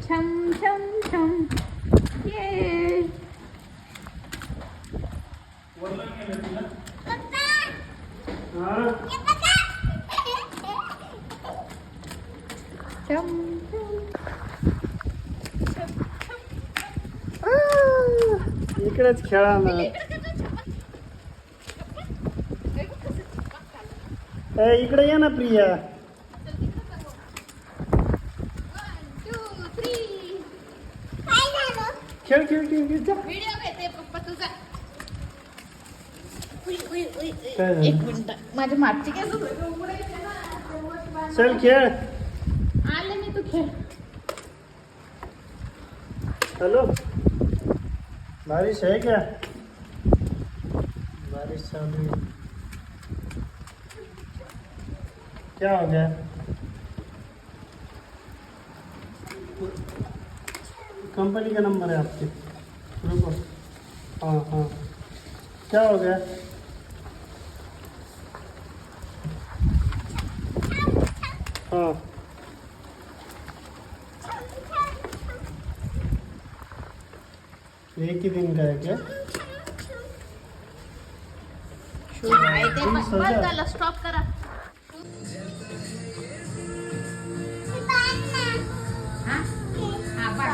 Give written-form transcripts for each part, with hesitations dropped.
छम छम छम ये छम इकडेच खेळा ना. इकडे ये ना प्रिया. खेळ खेळ खेळ खेळ जा. व्हिडिओ घेते पप्पा तुझा. काय झालं? एक मिनिट माझ्या मागची काय चल खेळ. आले मी तू खेळ. हेलो बारिश है क्या? बारिश चालू है. क्या हो गया? कंपनी का नंबर है आपके. रुको. हाँ हाँ क्या हो गया? हाँ एक ही दिन का है क्या? बस झालं स्टॉप करा. हा? हा, बाळ.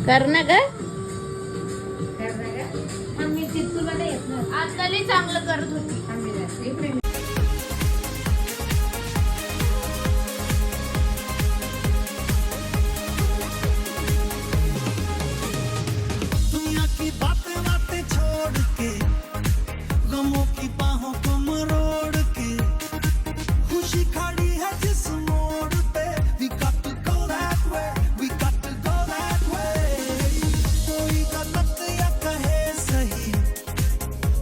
करणं का मी तुला नाही येत ना. आता लई चांगलं करत होती. दुनिया की बातें बातें छोड़ के गमों की बाहों को मरोड़ के खुशी खड़ी है जिस मोड़ पे we got to go that way, we got to go that way. कोई गलत या कहे सही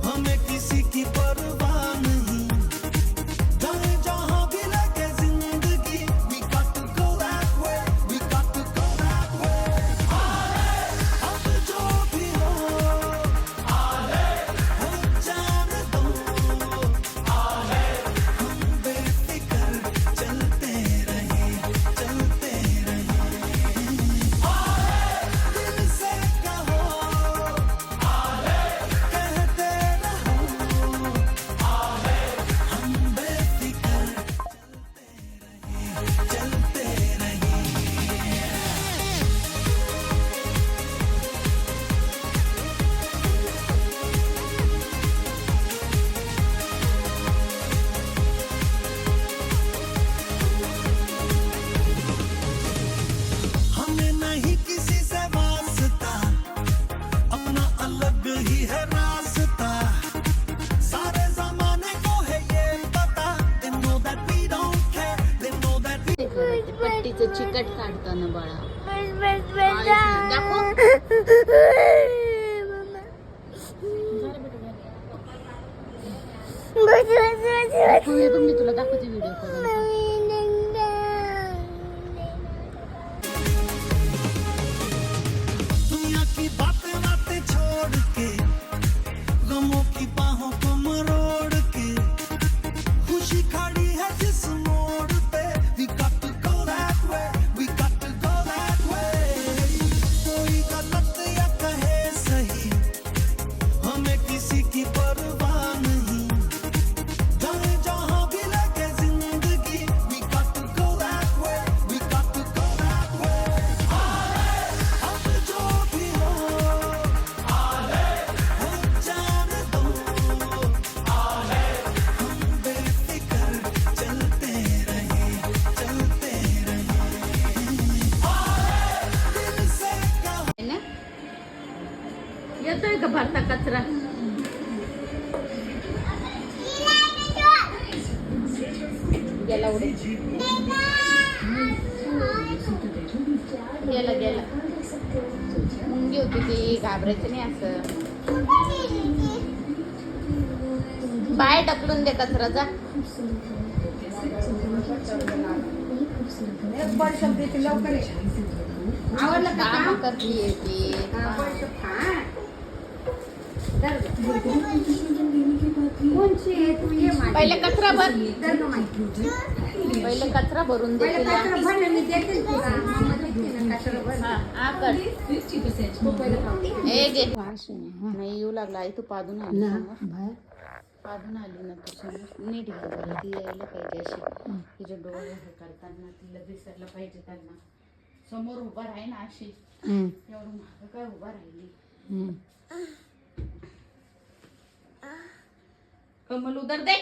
हमें किसी की परवाह नहीं. जाने जहाँ भी लगे जिंदगी we got to go that way, we got to go that way. अब जो भी हो जाने दो. हम बेफिक्र चलते रहे दिल से कहो कहते रहो. हम बेफिक्र चलते रहे. हमें नहीं किसी से वास्ता, अपना अलग ही है रास्ता. सारे जमाने को है ये पता. They know that we don't care, they know that we पट्टीचं चिकट काढताना बाळा. मी तुला दाखवते व्हिडिओ करून. दुनिया की बातें बातें छोड़ के गमों की बाहों को मरोड़ के खुशी खड़ी है जिस मोड़ पे we got to go that way, we got to go that way. कोई गलत या कहे सही हमें किसी की परवाह नहीं. जाने जहाँ भी लगे जिंदगी we got to go that way, we got to go that way. अब जो भी हो जाने दो. हम बेफिक्र चलते रहे दिल से कहो. है ना? येतोय का भरता कचरा? गेला उडे गेला गेला मुंगी होती ती घाबरायचं नाही असं बाय ढकलून दे कचरा जा आवडलं का काम काम? करतीये ती कोणची आहे? तू ये माझ्या. पहिले कचरा भर दर गं माहिती. पहिले कचरा भरून दे पहिले तिला. कचरा भर ना, मी देते तुला. मम्मा देते ना कचरा भर. हा हा कर तू पहिलं खाऊन घे. ए गे नाही येऊ लागला आई तू पादून आली समोर. पादून आली ना तू समोर नीट घ्या जरा ती यायला पाहिजे अशी तिचे डोळे हे करताना तिला दिसायला पाहिजे त्यांना समोर उभा राही ना अशी एवढं मागं काय उभा राहिली कमल उधर दे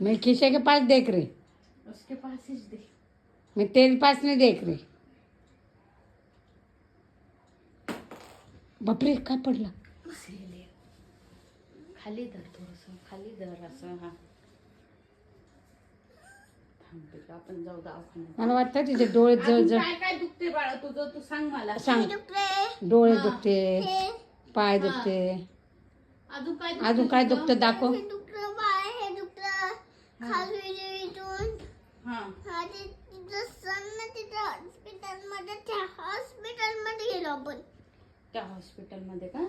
मैं खीसे के पास देख रही, उसके पास ही दे मैं तेरे पास नहीं देख रही. बापरे काय पडला? खाली धर थोडस खाली धर असं हा थांबते का आपण जाऊ दवाखान्यात मला वाटतं तिचे डोळे जळ अजून जळ काय काय दुखते बाळा तुझं तू सांग मला सांग. डोळे दुखते, पाय दुखते, अजून काय अजून काय दुखतं दाखव. हा त्या हॉस्पिटलमध्ये का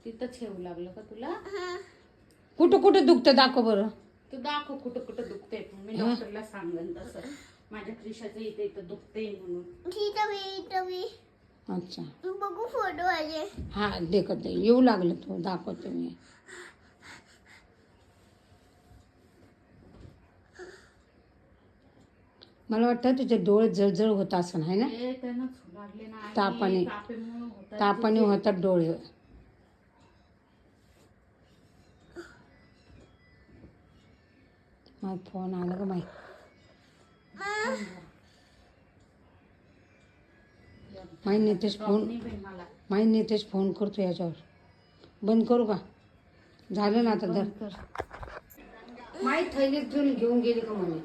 तिथंच येऊ लागलं का तुला कुठं कुठं दुखतं दाखव बरं. तू दाखव कुठं कुठं दुखते मी डॉक्टरला सांगेन तसं माझ्या त्रिशाचं इथे इथं दुखते म्हणून अच्छा बघू फोटो आले. हा देखत येऊ लागलं तो दाखवतो मी. मला वाटतं तुझे डोळे जळजळ होत असं आहे ना, हे त्यानं लागले ना आई, तापाने तापामुळं होतात. तापाने होतात डोळे. माझा फोन आला का माहिती. माही नितेश फोन नाही बाई मला माही नितेश फोन करतो याच्यावर. बंद करू का? झालं ना आता दर माही थैलीत घेऊन गेली का म्हणे.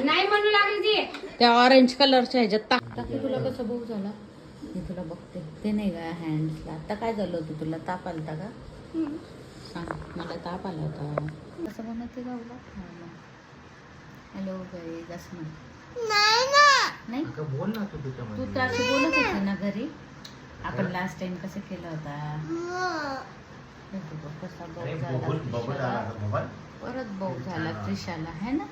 नाही म्हणू लागली ती. त्या ऑरेंज कलरच्या ह्याच्यात टाकते तुला कसं भाऊ झाला मी तुला बघते ते नाही का हँड्सला आता काय झालं होतं तुला ताप आलता का सांग मला ताप आला होता कसं बनवते का उला हॅलो गाईज असं म्हण नाही बोल ना तू तू त्याच्यामध्ये तर अशी बोलत होती ना घरी आपण लास्ट टाइम कसं केलं होता हे बघ, कसा भाऊ झाला त्रिशाला. परत भाऊ झाला त्रिशाला है ना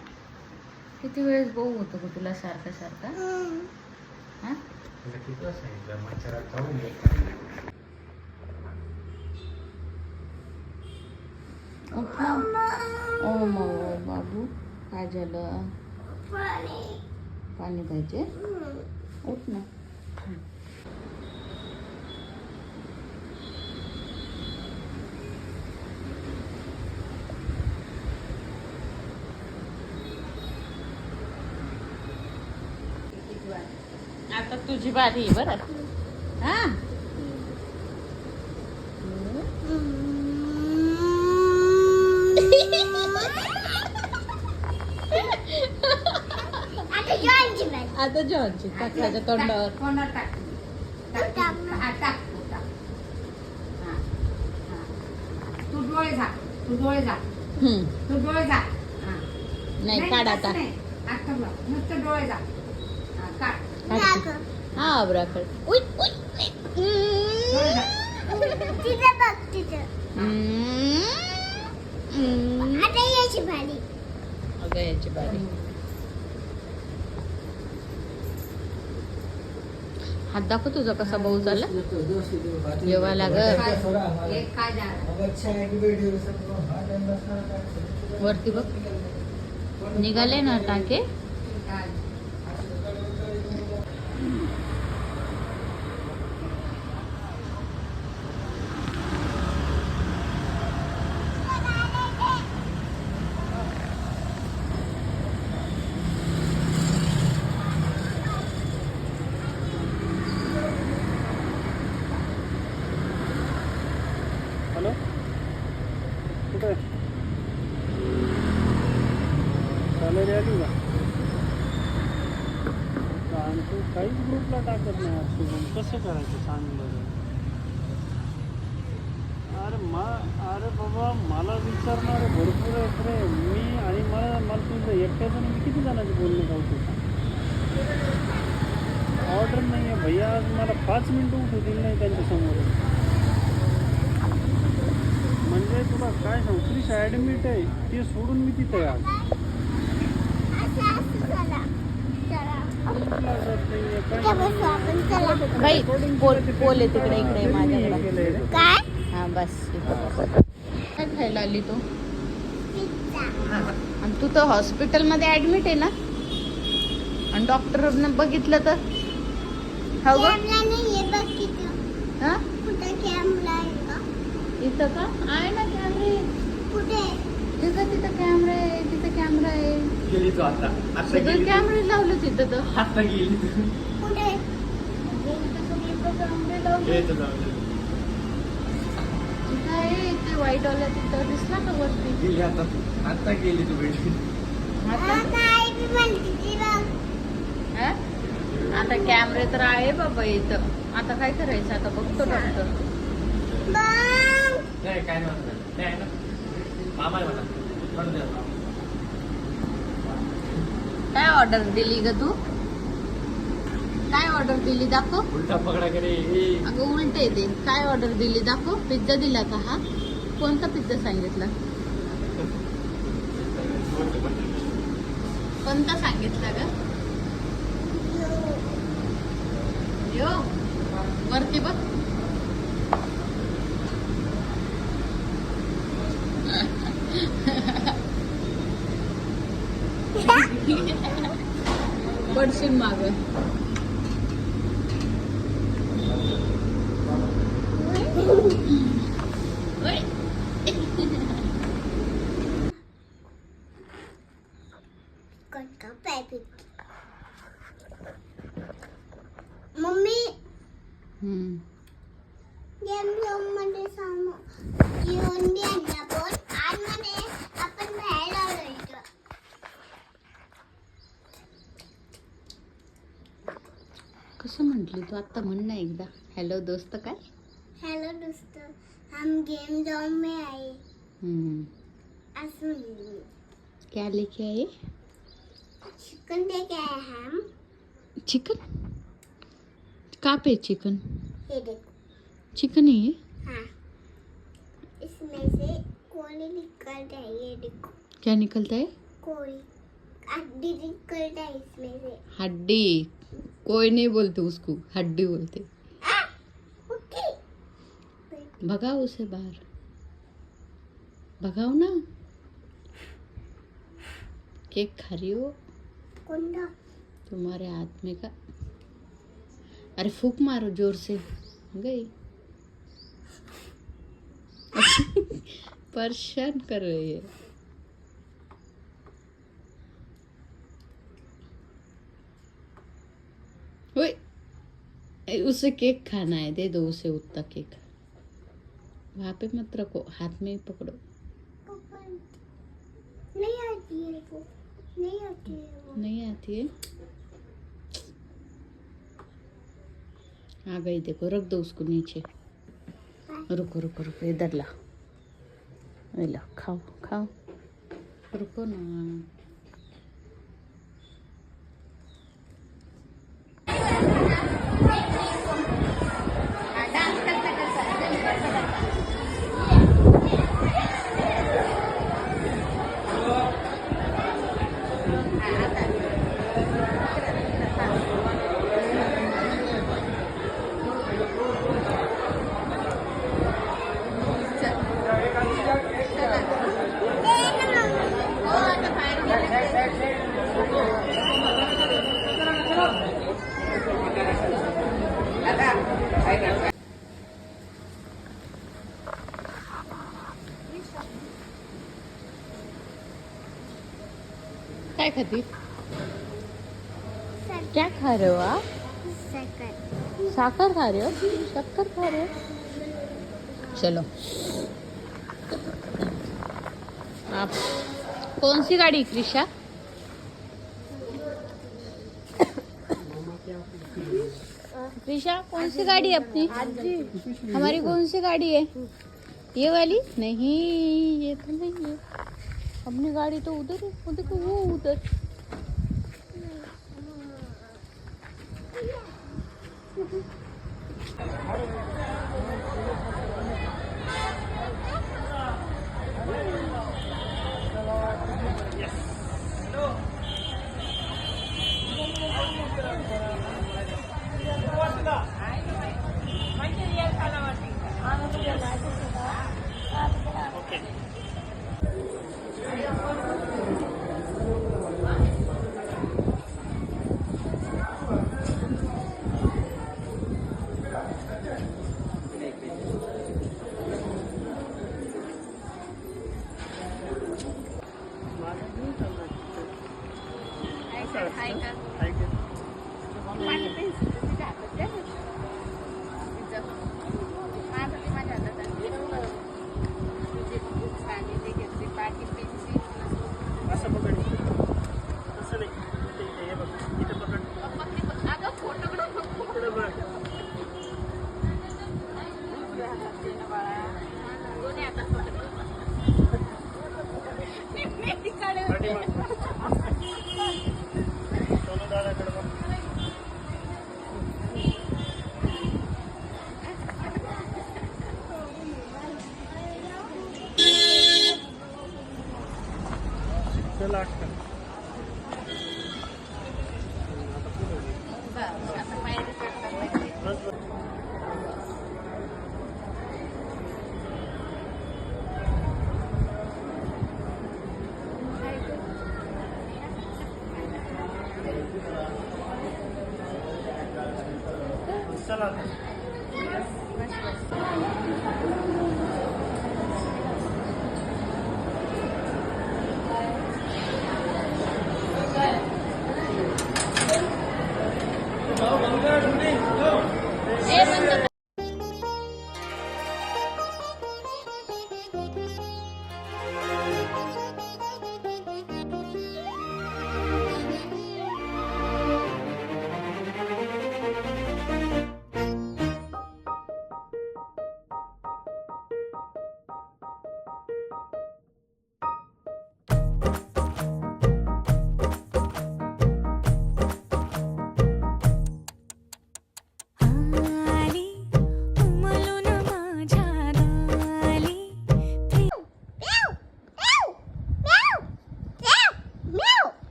किती वेळेस भाऊ होतो ग तुला सारखा सारखा हा किती वाजता सांगितलं मच्छरात जाऊन ये. उठ ना ओ मग बाबू काय झालं पाणी पाहिजे उठ ना आता तुझी बारी आहे बरं हा आता जॉनची टाकल्याच्या तोंडावर कोणावर टाक? हा, टाक, तू टाक. हा, हा. तू डोळे झाक, तू डोळे झाक, तू डोळे झाक. हा. नाही काढ आता तसं नाही. आता बघ, नुसतं डोळे झाक. हा, काढ. हा अब्राखड उई उई डोळे झाक. तिथं बघ तिथं. आता याची भारी. अगं याची बारी हात दाखव तुझा कसा भाऊ झाला जेव्हा लाग हे काय झालं? वरती बघ निघाले ना टाके काय? हॅलो कुठे आहे? सॅलरी आली का? आणि तू काहीच ग्रुपला टाकत नाही शुभम, कसं करायचं सांग बरं. अरे बाबा मला विचारणारे भरपूर आहेत रे. मी आणि मला तुझं एकट्याचं मी किती जणांचे बोलणे जाऊ सांग. ऑर्डर नाही आहे भैया, आज मला 5 मिनटं उठू दिली नाही त्यांच्यासमोर. म्हणजे तुला काय सांगू, प्लीज ॲडमिट आहे ते सोडून मी तिथे आज बाई पोल तिकडे इकडे माझ्याकडे. काय हा बस. काय खायला आली तू? आणि तू तर हॉस्पिटलमध्ये ऍडमिट आहे ना, आणि डॉक्टरनं बघितलं तर हो ग. कॅमेरा नाहीये बघ तिथं. हा कुठे कॅमेरा आहे का? इथं का आहे ना कॅमेरे. कुठे? तिथं कॅमेरा आहे, तिथं कॅमेरा आहे. गेली तू आता सगळे कॅमेरे लावले तिथं तर. आता गेली तू. कुठे? कॅमेरे लावले. येत जाऊ तिथं आहे ते व्हाईट वाला, तिथं दिसला का वरती? गेली आता गेली तू भेटली. हा, काय बी म्हणते ती बघ. हा? आता कॅमेरे तर आहे बाबा इथं. आता काय करायचं? आता बघतो डॉक्टर. बघ. नाही काय नाही ते आहे ना मामा आहे मला म्हणून दे. काय ऑर्डर दिली ग तू? काय ऑर्डर दिली दाखव. उलटा पकडा कडे अगं उलटे दे. काय ऑर्डर दिली दाखव. पिझ्झा दिला का हा? कोणता पिझ्झा सांगितला? कोणता सांगितला ग? यो वरती बघ. पडशील माग. कटका पॅकेट. मम्मी गेम झोन मध्ये घेऊन दे ना बोल. आज मध्ये आपण बाहेर आलोय. कसं म्हंटली तू आता? म्हण ना एकदा. हॅलो दोस्त. काय? हेलो दोस्तों, हम गेम जोन में आए. असुन क्या लेके आए? चिकन लेके आए हम. चिकन? कहाँ पे चिकन? ये देखो. चिकन ही है? हाँ, इसमें से कोई निकलता है. ये देखो क्या निकलता है? कोई हड्डी निकलता है इसमें से. हड्डी? कोई नहीं बोलते उसको, हड्डी बोलते. ओके. भगाओ उसे बाहर. भगाओ ना. केक खा रही हो? कौन सा? तुम्हारे हाथ में का. अरे फूक मारो जोर से. गई. परेशान कर रही है. ओए, उसे केक खाना है, दे दो उसे उतना केक. वहां पे मत रखो, हाथ में ही पकड़ो. नहीं आती है वो. नहीं आती है वो. नहीं आती है. आ गई देखो. रख दो उसको नीचे. रुको रुको रुको. इधर ला. ये ला. खाओ खाओ. रुको ना. क्या खाती? क्या खा रहे हो आप? सेकंड. साकर खा रहे हो? शक्कर खा रहे हो? चलो. आप कौन सी गाड़ी कृषा? ऋषा कौन सी गाड़ी है अपनी? हमारी कौन सी गाड़ी है? ये वाली नहीं, ये तो नहीं है अपनी गाड़ी, तो उधर है, वो देखो वो उधर। असं पकड, तसं नाही, हे बघ, इथं पकड, इकडं बघ. पाठीमाग. सोनू दादाकडे बघ. चला अटकन. बस बस. चला आता.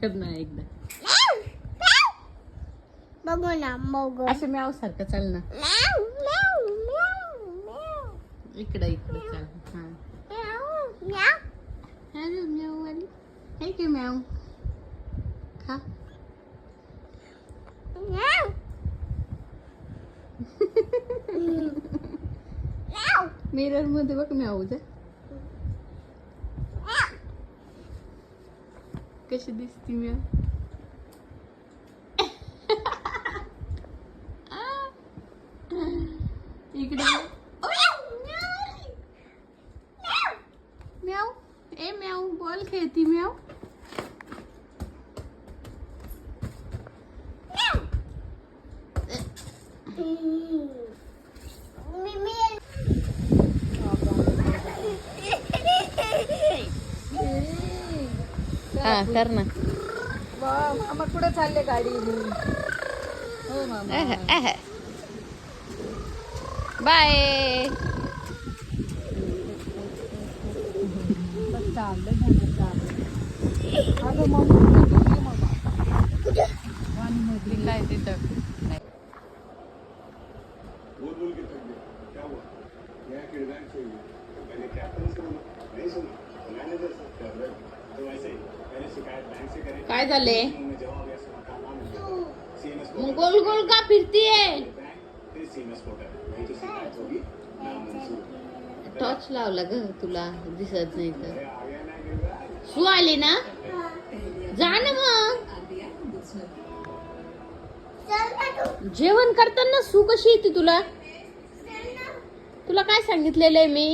करना एकदा बघू ना मग असं म्याव सारखं चाल ना, इकडं इकडं चाल. हा अरे म्याव वाली है की म्याव खा. मिरर मध्ये बघ म्याव जा कशी दिसती म्याव. इकडे म्याव, ए म्याव बॉल खेळती म्याव. हा कर ना. मामा कुठे चालले गाडी घेऊन? हो मामा. बाय. अगं मामा काय तिथं बोल बोल के थक गया क्या हुआ नया किरदार चाहिए मैंने कैप्टन से बोला नहीं सुना मैनेजर से कर रहे तो ऐसे ही मैंने शिकायत बैंक से करी काय झाले? उन्होंने जवाब दिया सुना काम नाम सीएमएस मग गोल गोल का फिरतीये? बैंक फिर सीएमएस पोर्टल वही तो शिकायत होगी नाम मंजूर टॉर्च लावला ग तुला दिसत नाही तर. आ गया ना किरदार सू आली ना, जा ना मग. जेवण करताना सू कशी येते तुला? तुला काय सांगितलेलं आहे मी?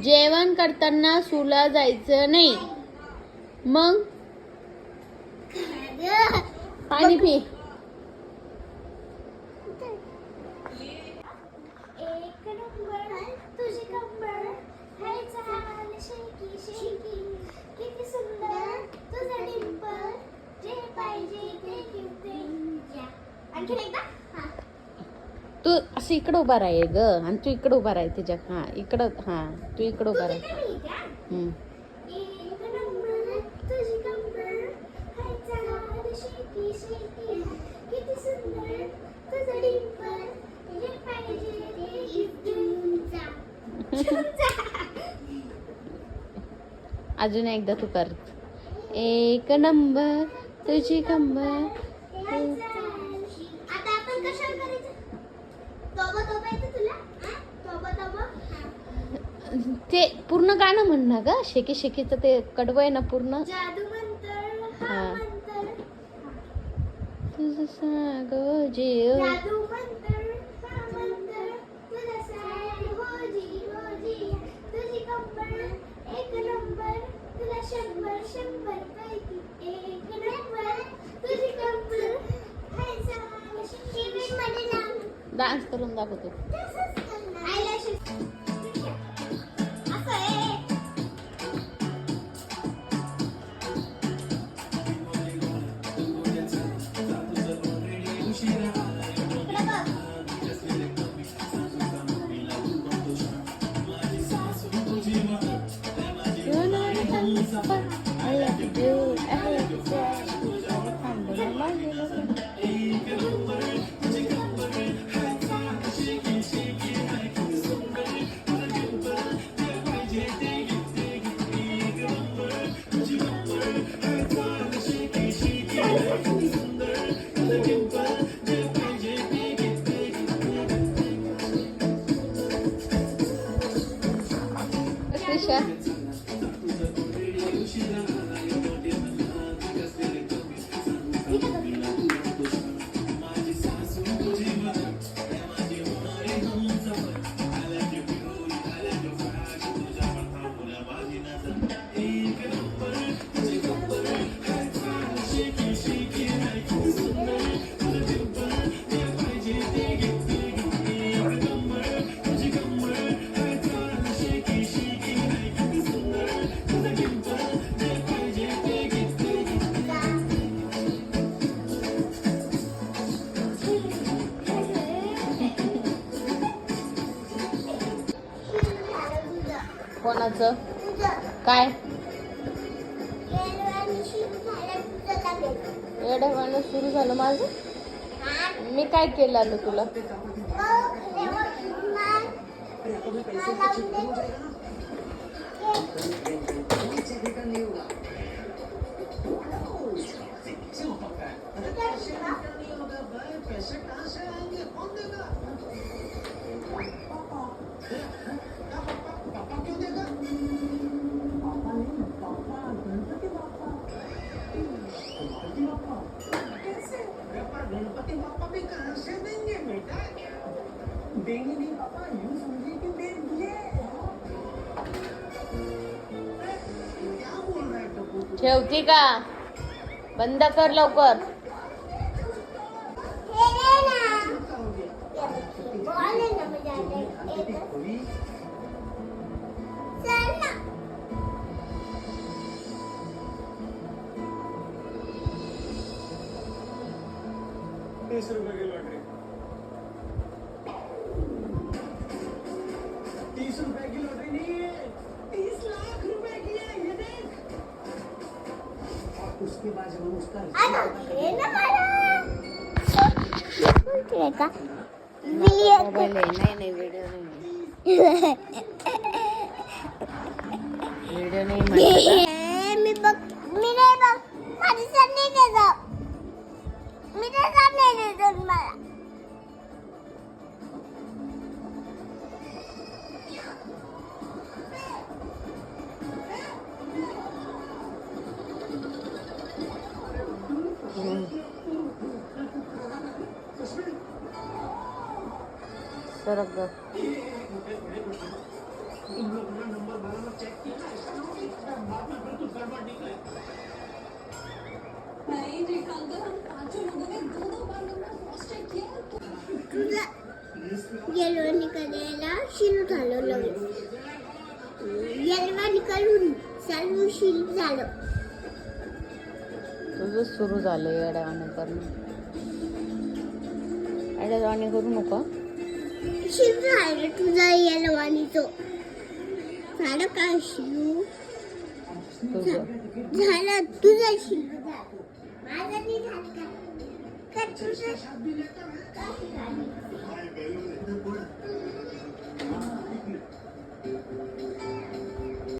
जेवण करताना सूला जायचं नाही. मग पाणी पी. असं इकडं उभा राहा ग आणि तू इकडं उभा राहा तिच्या हा इकडं हा तू इकडं उभा राहा हम्म. एक नंबर तुझी कंबर हाय चाल शेकी शेकी किती सुंदर तुझं डिंपल जे पाहिजे ते घेऊन जा अजून एकदा तू कर एक नंबर तुझी कंबर. आता आपण कशावर करायचं तोबा येतं तुला तोबा ते पूर्ण गाणं म्हण ना ग शेकी शेकीचं ते कडवं आहे ना पूर्ण. जादू मंतर हा. हा मंतर तुझं सांग जीव जादू मंतर हा मंतर तुझा सॅड हो जी तुझी कंबर एक नंबर तुला 100 पैकी एक नंबर तुझी कंबर हाय चाल शेकी मध्ये नाम डान्स करून दाखवतो. आयलॅशेस असं आहे क्रिशा कोणाचं काय येडं सुरू झालं माझं. मी काय केलं आलं तुला ठेवती का बंद कर लवकर. ₹30 की लॉटरी 30 रुपए की लॉटरी नहीं है 30 लाख रुपए की है ये देख. और उसके बाद जब हम उसका मोबाईल आहे नाही व्हिडिओ नाही व्हिडिओ नाही म्हणत. मी नाही बघ माझी सर नाही देत मी तर सर नाही देत मला सरक ग. तुझा येलो निकलायला शिरू झालं लगेच येलवा निकलून सर्व शिरू झालं. तुझं सुरू झालं येड्यावाने करणं. येड्यावाने करू नका. शिव झालं तुझा येलवानीचो झालं का शिव तुझं झालं तुझं शिव झालं माझं नाही झालं का तुझं